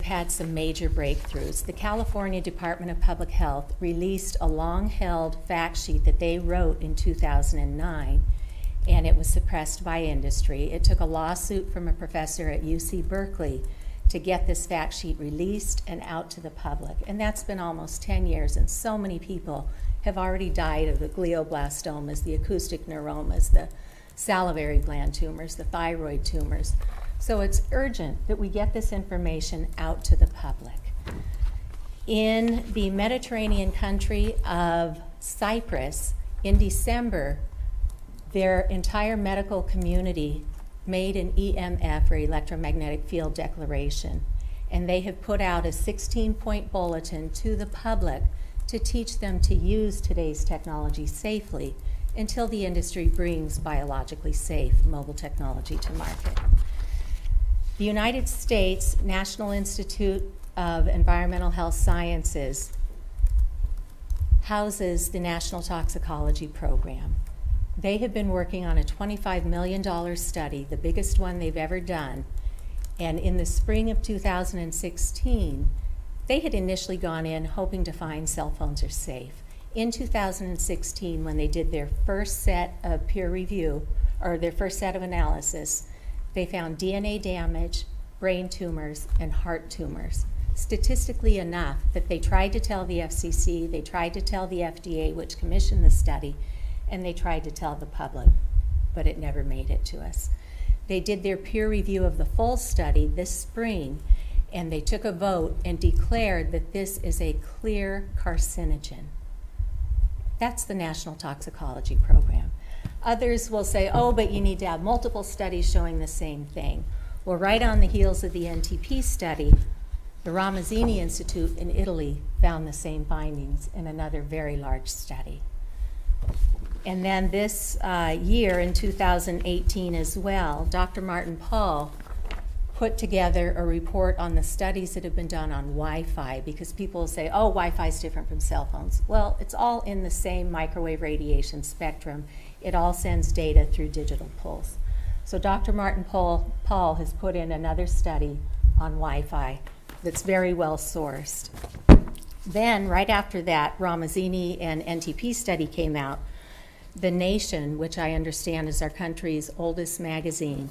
had some major breakthroughs. The California Department of Public Health released a long-held fact sheet that they wrote in 2009, and it was suppressed by industry. It took a lawsuit from a professor at UC Berkeley to get this fact sheet released and out to the public. And that's been almost 10 years, and so many people have already died of the glioblastomas, the acoustic neuromas, the salivary gland tumors, the thyroid tumors. So it's urgent that we get this information out to the public. In the Mediterranean country of Cyprus, in December, their entire medical community made an EMF, or electromagnetic field declaration, and they have put out a 16-point bulletin to the public to teach them to use today's technology safely until the industry brings biologically safe mobile technology to market. The United States National Institute of Environmental Health Sciences houses the National Toxicology Program. They have been working on a $25 million study, the biggest one they've ever done, and in the spring of 2016, they had initially gone in hoping to find cell phones are safe. In 2016, when they did their first set of peer review, or their first set of analysis, they found DNA damage, brain tumors, and heart tumors. Statistically enough that they tried to tell the FCC, they tried to tell the FDA, which commissioned the study, and they tried to tell the public, but it never made it to us. They did their peer review of the full study this spring, and they took a vote and declared that this is a clear carcinogen. That's the National Toxicology Program. Others will say, oh, but you need to have multiple studies showing the same thing. Well, right on the heels of the NTP study, the Ramazzini Institute in Italy found the same findings in another very large study. And then this year, in 2018 as well, Dr. Martin Paul put together a report on the studies that have been done on Wi-Fi, because people will say, oh, Wi-Fi is different from cell phones. Well, it's all in the same microwave radiation spectrum. It all sends data through digital pulse. So Dr. Martin Paul has put in another study on Wi-Fi that's very well sourced. Then, right after that, Ramazzini and NTP study came out. The Nation, which I understand is our country's oldest magazine,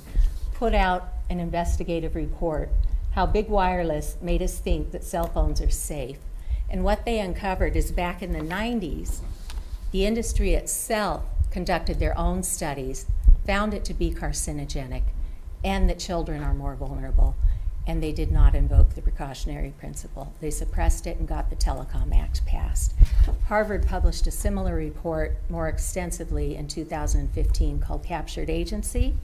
put out an investigative report, how big wireless made us think that cell phones are safe. And what they uncovered is back in the 90s, the industry itself conducted their own studies, found it to be carcinogenic, and that children are more vulnerable. And they did not invoke the precautionary principle. They suppressed it and got the Telecom Act passed. Harvard published a similar report more extensively in 2015 called Captured Agency.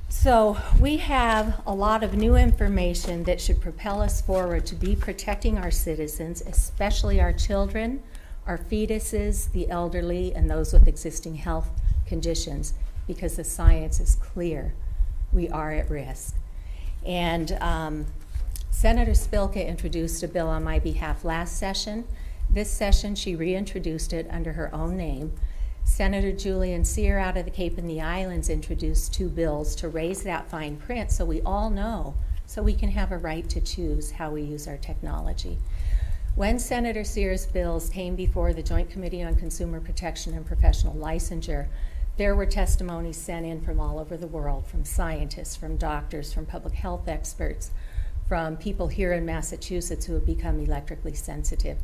So we have a lot of new information that should propel us forward to be protecting our citizens, especially our children, our fetuses, the elderly, and those with existing health conditions, because the science is clear. We are at risk. And Senator Spilka introduced a bill on my behalf last session. This session, she reintroduced it under her own name. Senator Julian Cyr out of the Cape and the Islands introduced 2 bills to raise that fine print so we all know, so we can have a right to choose how we use our technology. When Senator Cyr's bills came before the Joint Committee on Consumer Protection and Professional Licensure, there were testimonies sent in from all over the world, from scientists, from doctors, from public health experts, from people here in Massachusetts who have become electrically sensitive.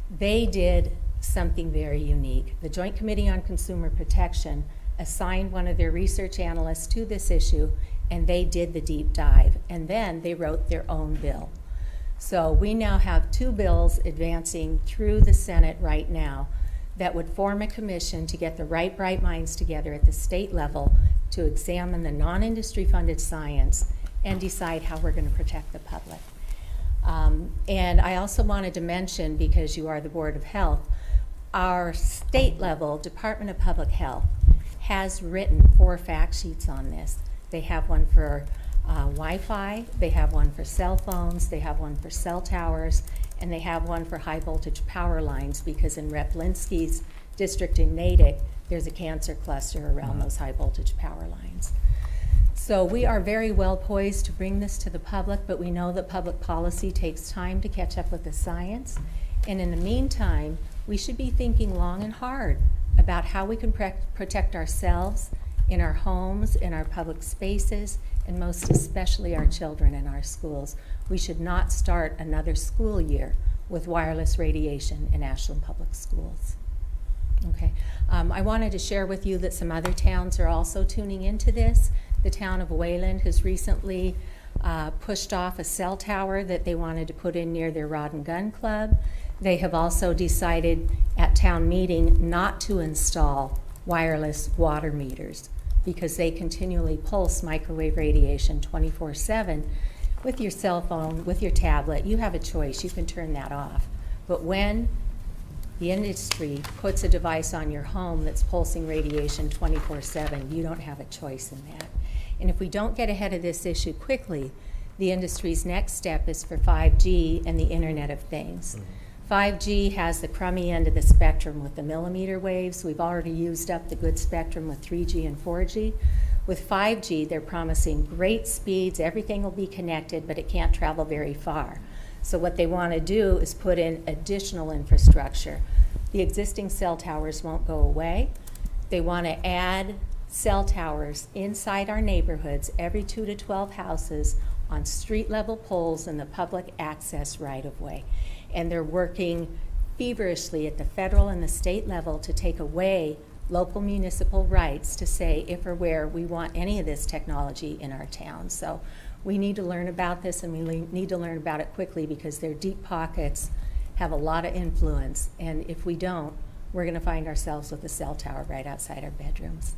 They did something very unique. The Joint Committee on Consumer Protection assigned one of their research analysts to this issue, and they did the deep dive, and then they wrote their own bill. So we now have 2 bills advancing through the Senate right now that would form a commission to get the right bright minds together at the state level to examine the non-industry funded science and decide how we're going to protect the public. And I also wanted to mention, because you are the Board of Health, our state level Department of Public Health has written 4 fact sheets on this. They have one for Wi-Fi, they have one for cell phones, they have one for cell towers, and they have one for high voltage power lines, because in Rep. Linsky's district in Natick, there's a cancer cluster around those high voltage power lines. So we are very well poised to bring this to the public, but we know that public policy takes time to catch up with the science. And in the meantime, we should be thinking long and hard about how we can protect ourselves in our homes, in our public spaces, and most especially our children in our schools. We should not start another school year with wireless radiation in Ashland Public Schools. Okay, I wanted to share with you that some other towns are also tuning into this. The town of Wayland has recently pushed off a cell tower that they wanted to put in near their Rod and Gun Club. They have also decided at town meeting not to install wireless water meters because they continually pulse microwave radiation 24/7. With your cell phone, with your tablet, you have a choice. You can turn that off. But when the industry puts a device on your home that's pulsing radiation 24/7, you don't have a choice in that. And if we don't get ahead of this issue quickly, the industry's next step is for 5G and the Internet of Things. 5G has the crummy end of the spectrum with the millimeter waves. We've already used up the good spectrum with 3G and 4G. With 5G, they're promising great speeds, everything will be connected, but it can't travel very far. So what they want to do is put in additional infrastructure. The existing cell towers won't go away. They want to add cell towers inside our neighborhoods, every 2 to 12 houses, on street level poles in the public access right-of-way. And they're working feverishly at the federal and the state level to take away local municipal rights to say if or where we want any of this technology in our town. So we need to learn about this, and we need to learn about it quickly because their deep pockets have a lot of influence. And if we don't, we're going to find ourselves with a cell tower right outside our bedrooms.